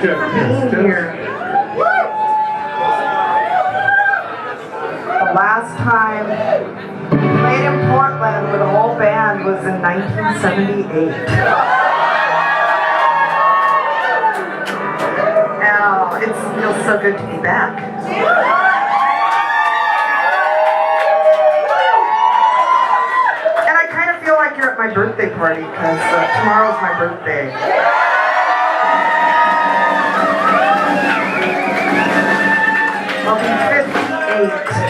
Cheers. for being here. The last time we played in Portland with a whole band was in 1978. Now, it feels so good to be back. And I kind of feel like you're at my birthday party because tomorrow's my birthday. I'll be 58.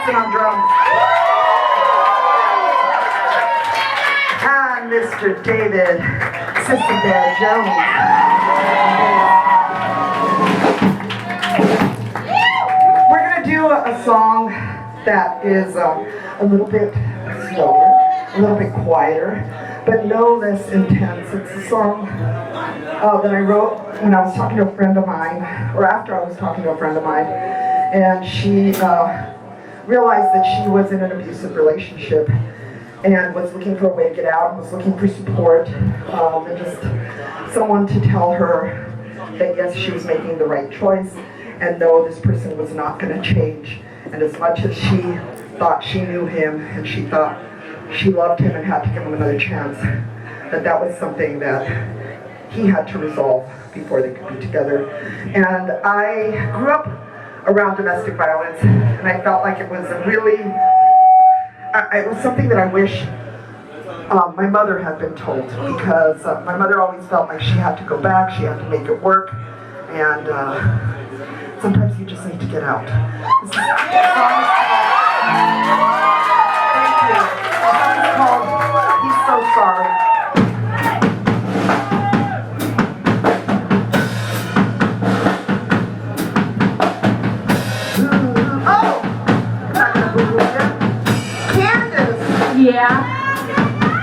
Johnson on drums. And Mr. David Sister Bear Jones. We're going to do a song that is a little bit slower, a little bit quieter, but no less intense. It's a song that I wrote when I was talking to a friend of mine, or after I was talking to a friend of mine, and she realized that she was in an abusive relationship and was looking for a way to get out, was looking for support, and just someone to tell her that yes, she was making the right choice, and no, this person was not going to change. And as much as she thought she knew him, and she thought she loved him and had to give him another chance, that was something that he had to resolve before they could be together. And I grew up around domestic violence, and I felt like it was a really, it was something that I wish my mother had been told, because my mother always felt like she had to go back, she had to make it work, and sometimes you just need to get out. This song is called, thank you. The song is called He's So Sorry. Yeah.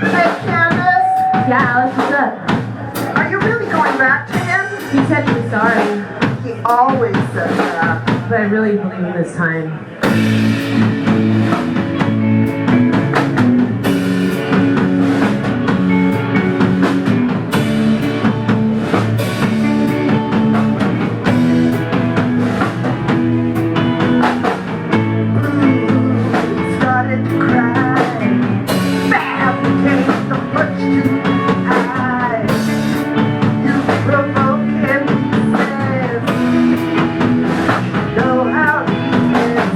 Hey, Candace. Yeah, Alex, what's up? Are you really going back to him? He said he was sorry, He always says that. but I really believe him this time. Started to cry. Bam! Came the punch to the eye. You provoke him, he says. You know how he is.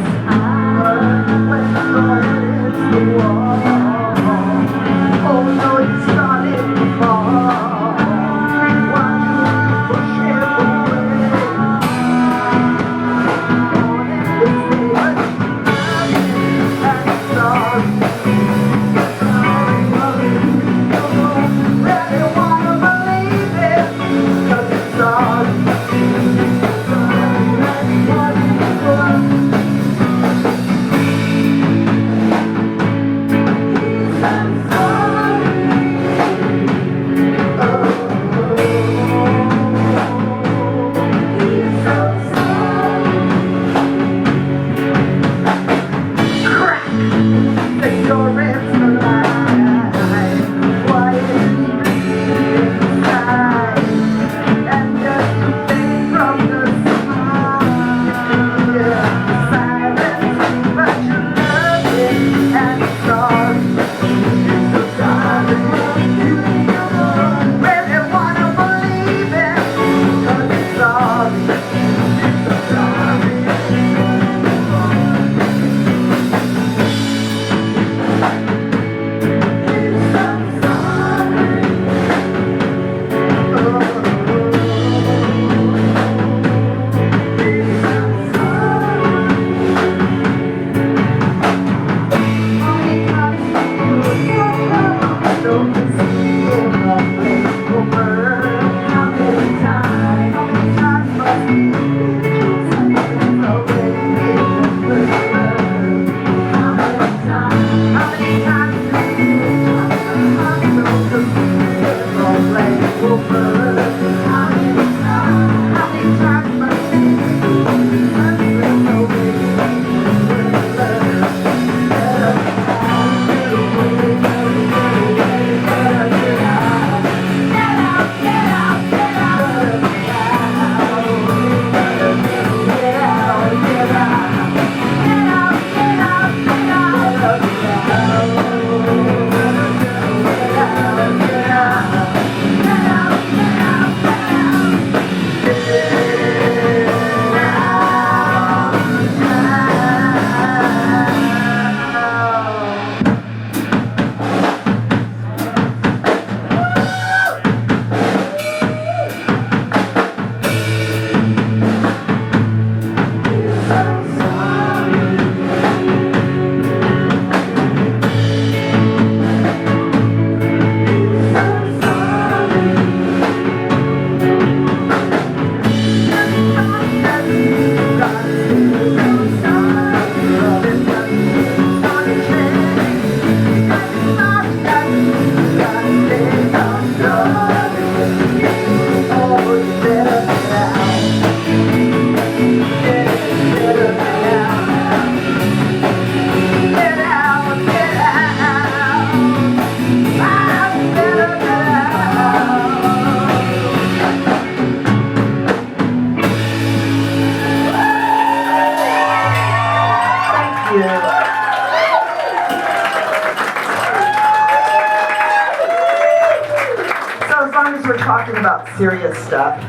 Sometimes we're talking about serious stuff.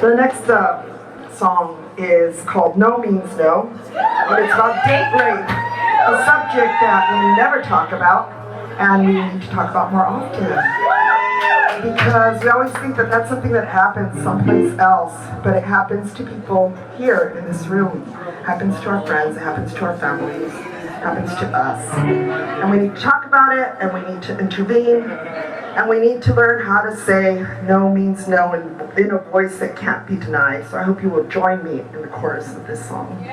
The next song is called No Means No, and it's about date rape, a subject that we never talk about, and we need to talk about more often. Because we always think that that's something that happens someplace else, but it happens to people here in this room. It happens to our friends, it happens to our families, it happens to us. And we need to talk about it, and we need to intervene, and we need to learn how to say no means no in a voice that can't be denied. So I hope you will join me in the chorus of this song.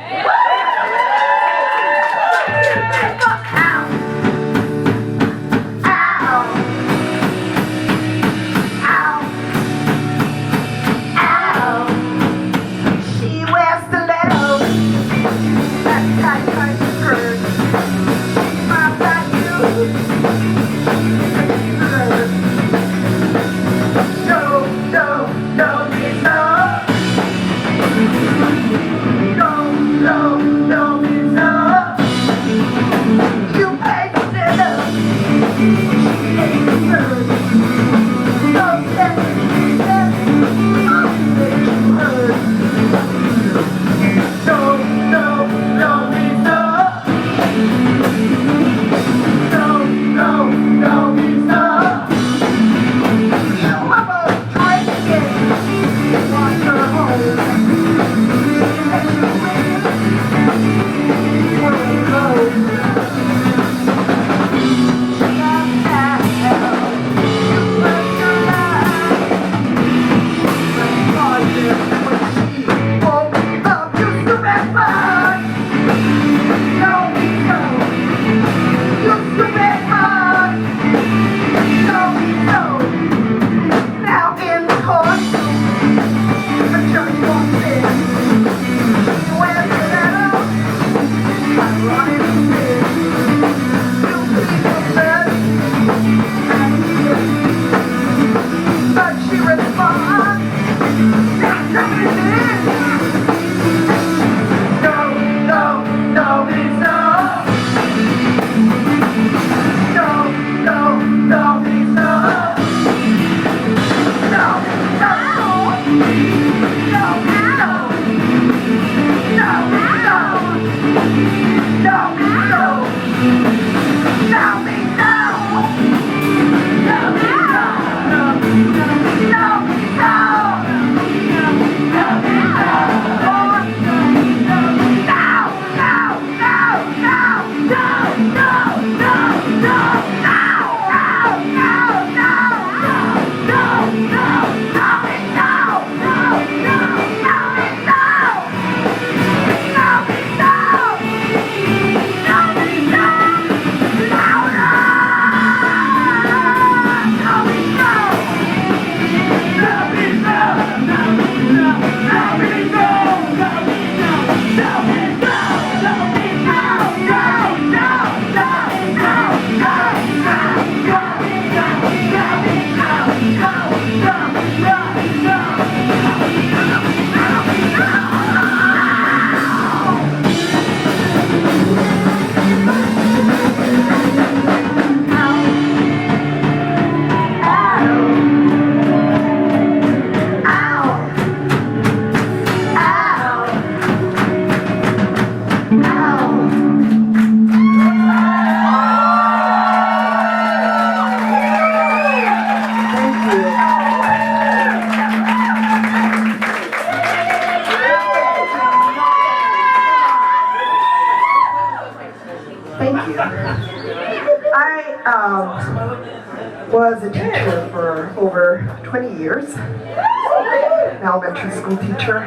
Was a teacher for over 20 years, an elementary school teacher,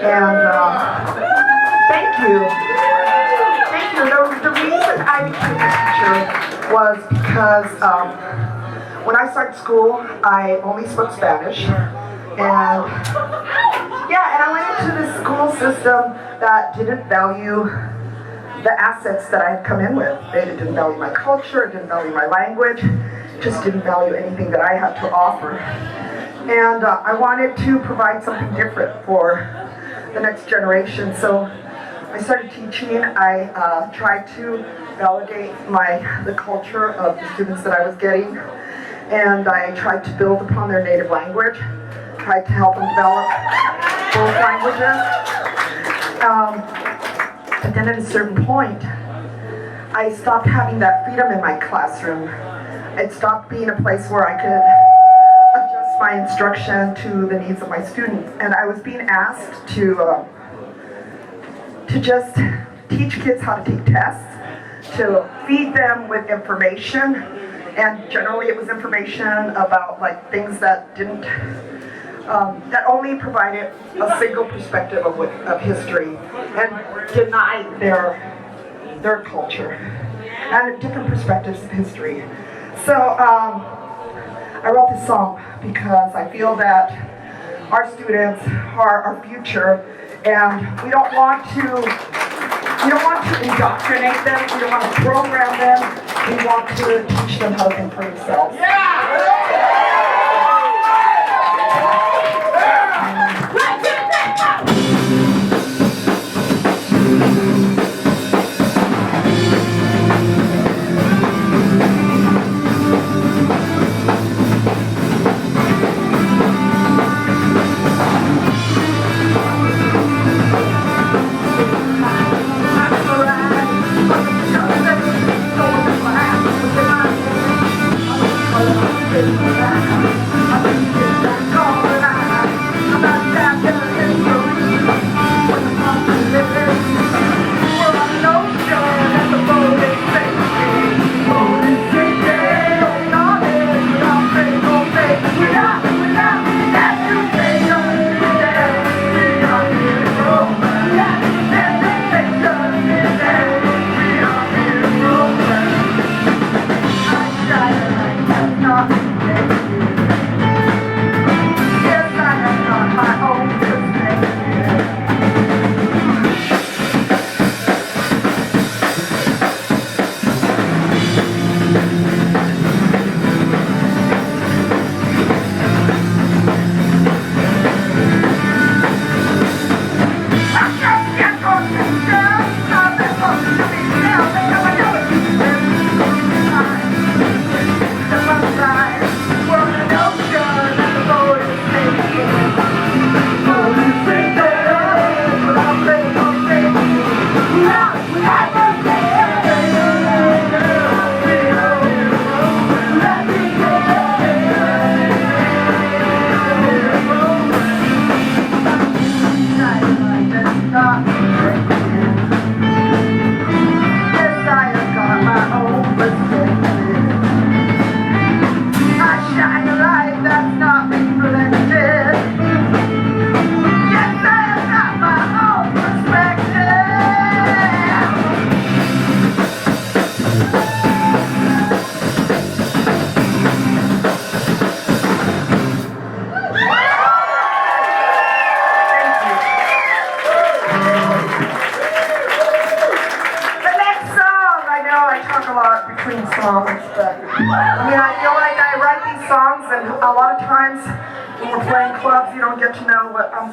and thank you. The reason I became a teacher was because when I started school, I only spoke Spanish, and I went into this school system that didn't value the assets that I had come in with. They didn't value my culture, didn't value my language, just didn't value anything that I had to offer. And I wanted to provide something different for the next generation. So I started teaching. I tried to validate the culture of the students that I was getting. and I tried to build upon their native language, tried to help them develop both languages. But then at a certain point, I stopped having that freedom in my classroom. It stopped being a place where I could adjust my instruction to the needs of my students. And I was being asked to just teach kids how to take tests, to feed them with information. And generally it was information about like things that didn't, that only provided a single perspective of history and denied their culture and different perspectives of history. So I wrote this song because I feel that our students are our future, and we don't want to indoctrinate them, we don't want to program them, we want to teach them how to think for themselves.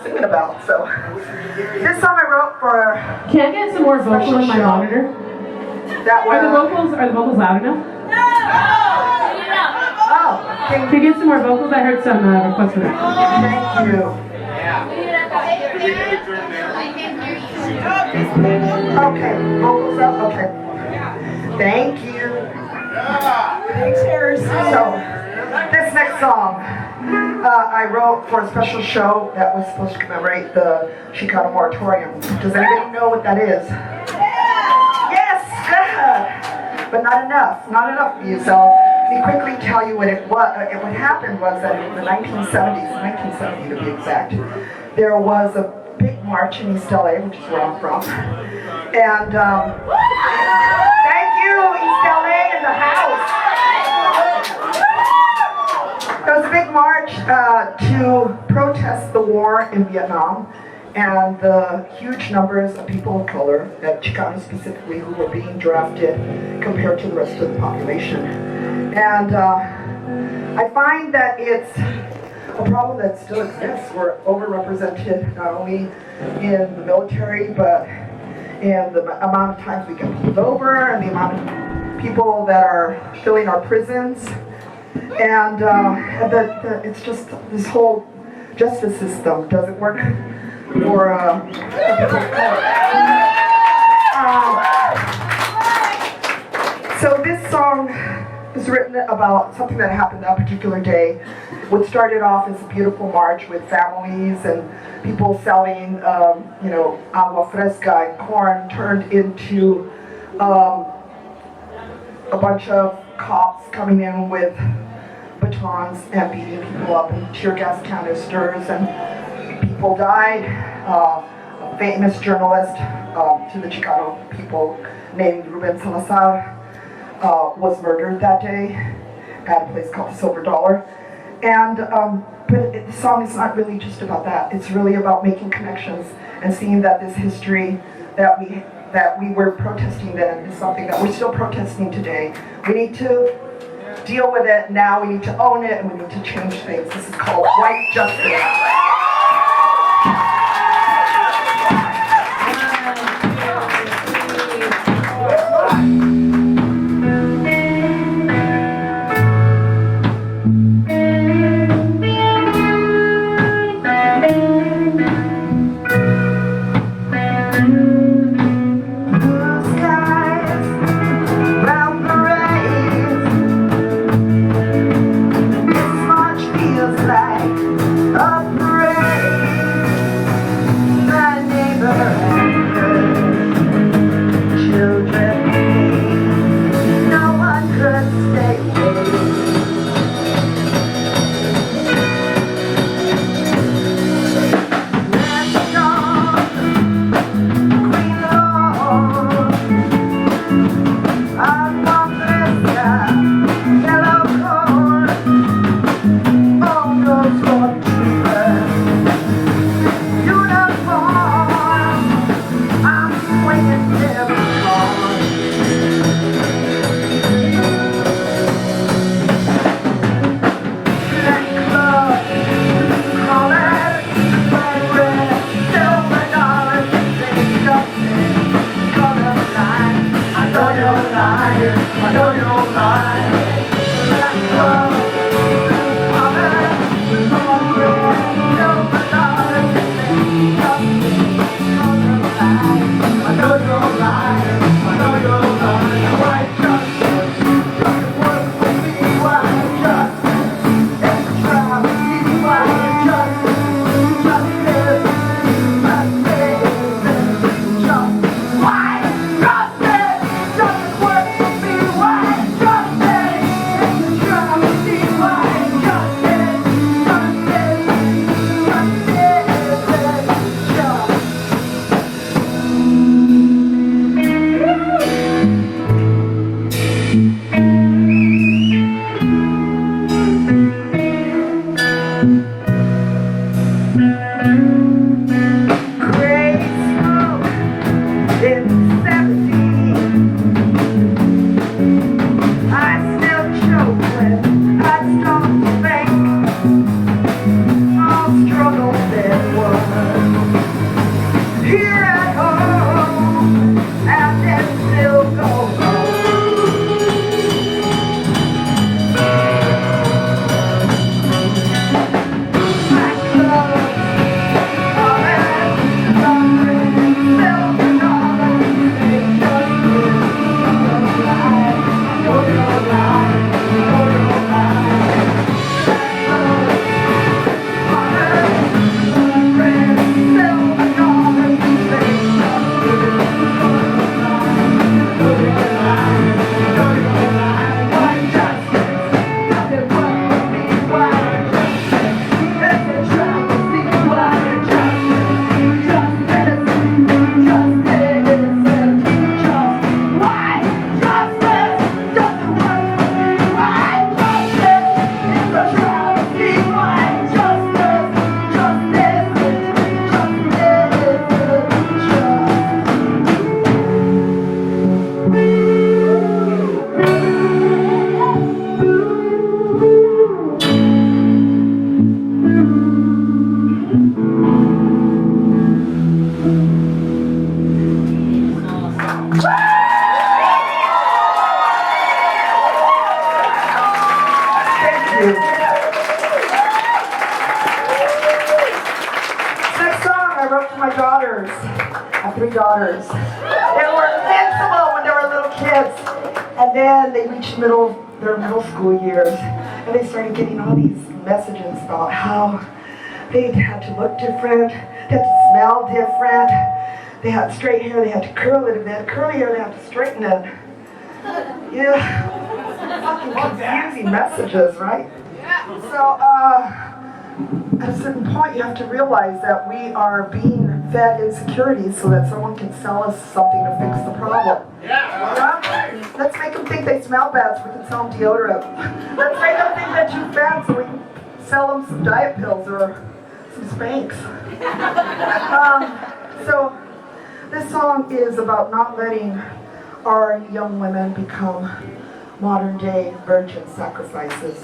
Thinking about. So this song I wrote for. Can I get some more vocals on my monitor? That Are the vocals loud enough? No. Oh, Can you get some more vocals? I heard some requests for that. Thank you. Okay, vocals up. Okay. Thank you. Thanks, Harris. So this next song I wrote for a special show that was supposed to commemorate the Chicano moratorium. Does anybody know what that is? Yes, good. But not enough of you. So let me quickly tell you what it was. What happened was that in the 1970s, 1970 to be exact, there was a big march in East LA, which is where I'm from. And thank you, East LA in the house. There was a big march to protest the war in Vietnam and the huge numbers of people of color, Chicanos specifically, who were being drafted compared to the rest of the population. And I find that it's a problem that still exists. We're overrepresented not only in the military, but in the amount of times we get pulled over and the amount of people that are filling our prisons. And it's just this whole justice system doesn't work for people of color. So this song is written about something that happened that particular day. What started off as a beautiful march with families and people selling, agua fresca and corn, turned into a bunch of cops coming in with batons and beating people up and tear gas canisters, and people died. A famous journalist to the Chicano people named Ruben Salazar was murdered that day at a place called the Silver Dollar. And but the song is not really just about that. It's really about making connections and seeing that this history that we were protesting then is something that we're still protesting today. We need to deal with it now. We need to own it, and we need to change things. This is called white justice. Feels like a parade. daughters. I have 3 daughters. They were invincible when they were little kids. And then they reached their middle school years. And they started getting all these messages about how they had to look different, they had to smell different, they had straight hair, they had to curl it, if they had curly hair, they had to straighten it. Yeah, fucking confusing messages, right? So, at a certain point, you have to realize that we are being fed insecurities so that someone can sell us something to fix the problem. Yeah? Let's make them think they smell bad so we can sell them deodorant. Let's make them think they're too fat so we can sell them some diet pills or some Spanx. So this song is about not letting our young women become modern day virgin sacrifices.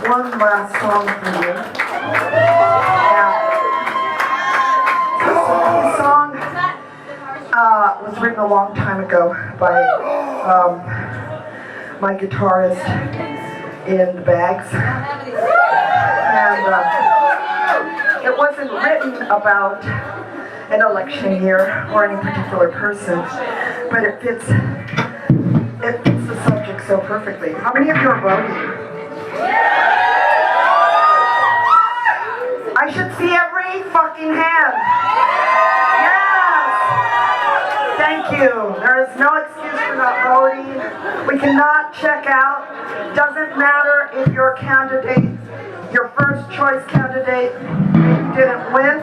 one last song for you. This song was written a long time ago by my guitarist in the Bags. And it wasn't written about an election year or any particular person, but it fits the subject so perfectly. How many of you are voting? I should see every fucking hand. Yes! Thank you. There is no excuse for not voting. We cannot check out. Doesn't matter if your candidate, your first choice candidate, didn't win.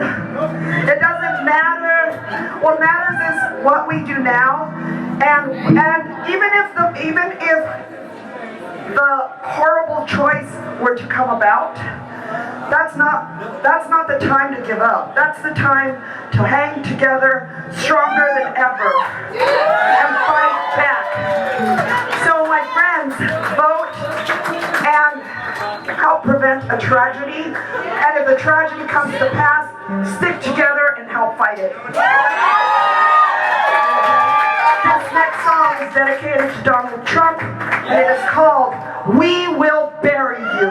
It doesn't matter. What matters is what we do now. And even if the horrible choice were to come about, that's not the time to give up. That's the time to hang together stronger than ever and fight back. So my friends, vote and help prevent a tragedy. And if the tragedy comes to pass, stick together and help fight it. This next song is dedicated to Donald Trump, and it is called "We Will Bury You."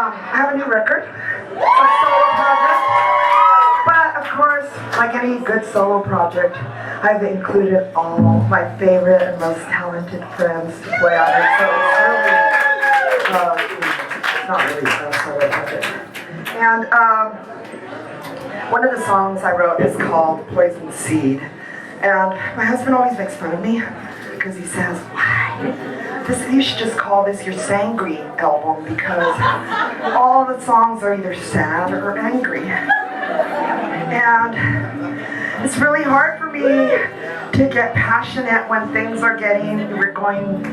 I have a new record, a solo project. But of course, like any good solo project, I've included all my favorite and most talented friends to play on it. So it's not really a solo project. And one of the songs I wrote is called Poison Seed. And my husband always makes fun of me because he says, why? You should just call this your Sangry album because all the songs are either sad or angry. And it's really hard for me to get passionate when things are we're going,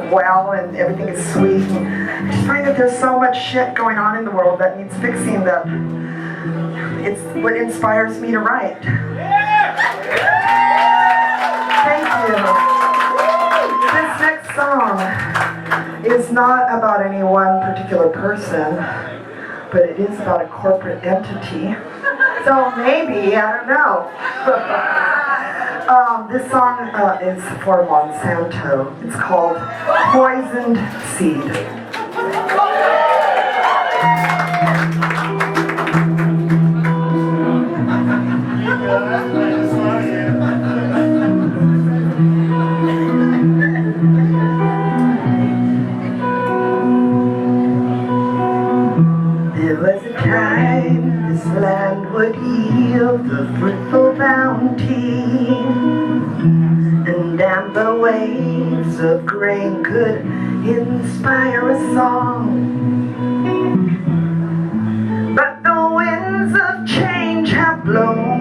well and everything is sweet. I just find that there's so much shit going on in the world that needs fixing that it's what inspires me to write. Thank you. This next song is not about any one particular person, but it is about a corporate entity. So maybe, I don't know. This song is for Monsanto. It's called Poisoned Seed. There was a time this land would yield the fruitful bounty, and amber waves of grain could inspire a song. But the winds of change have blown,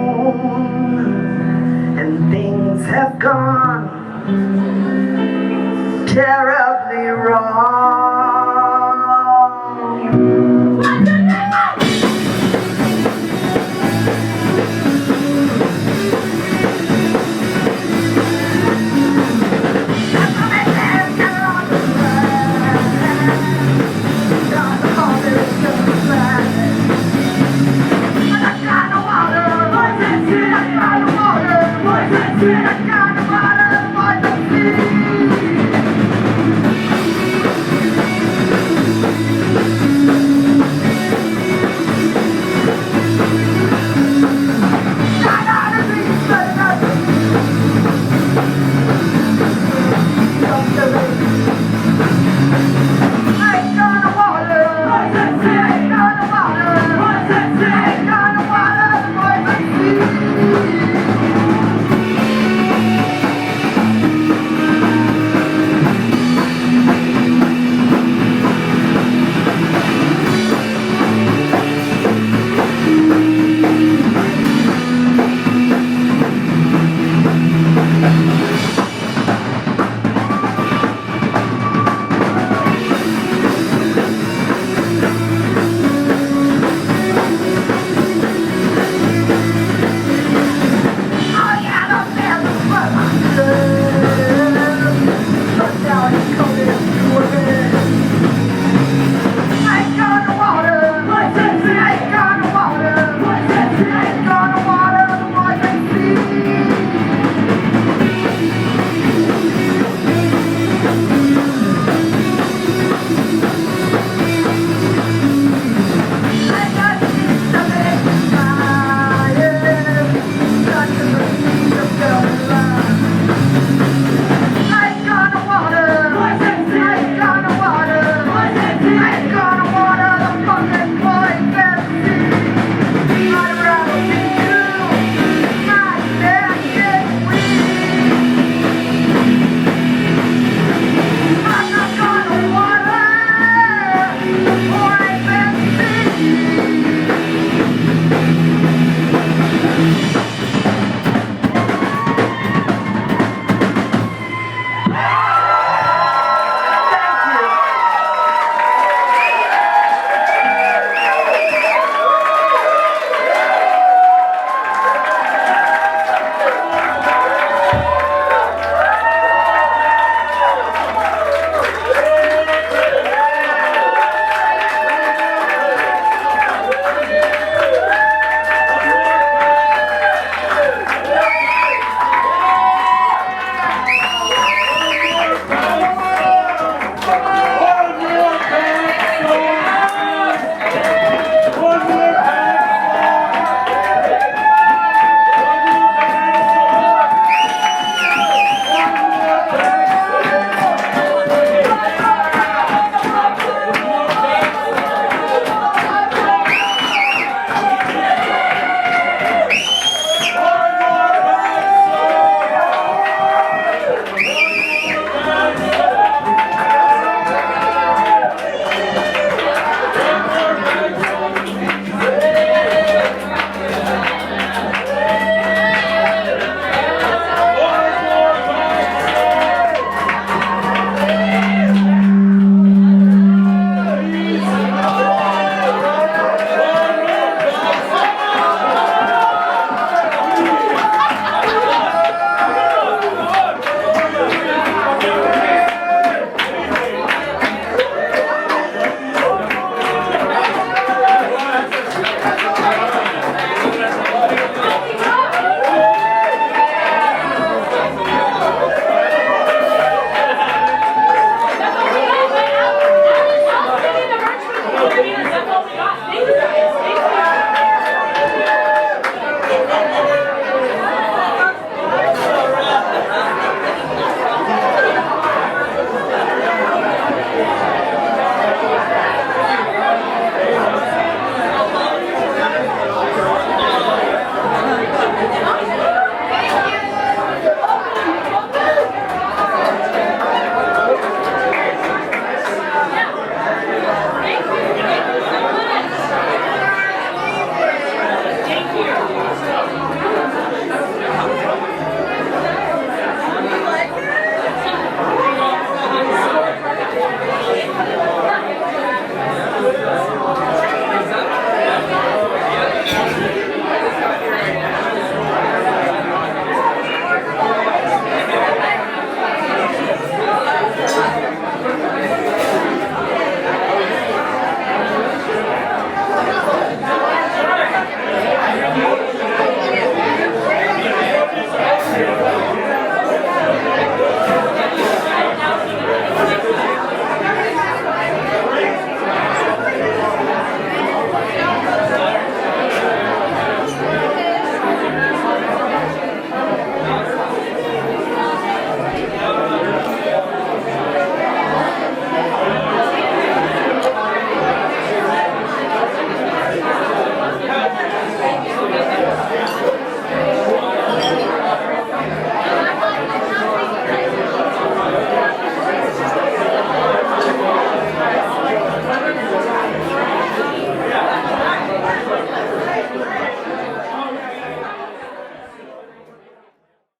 and things have gone. Terror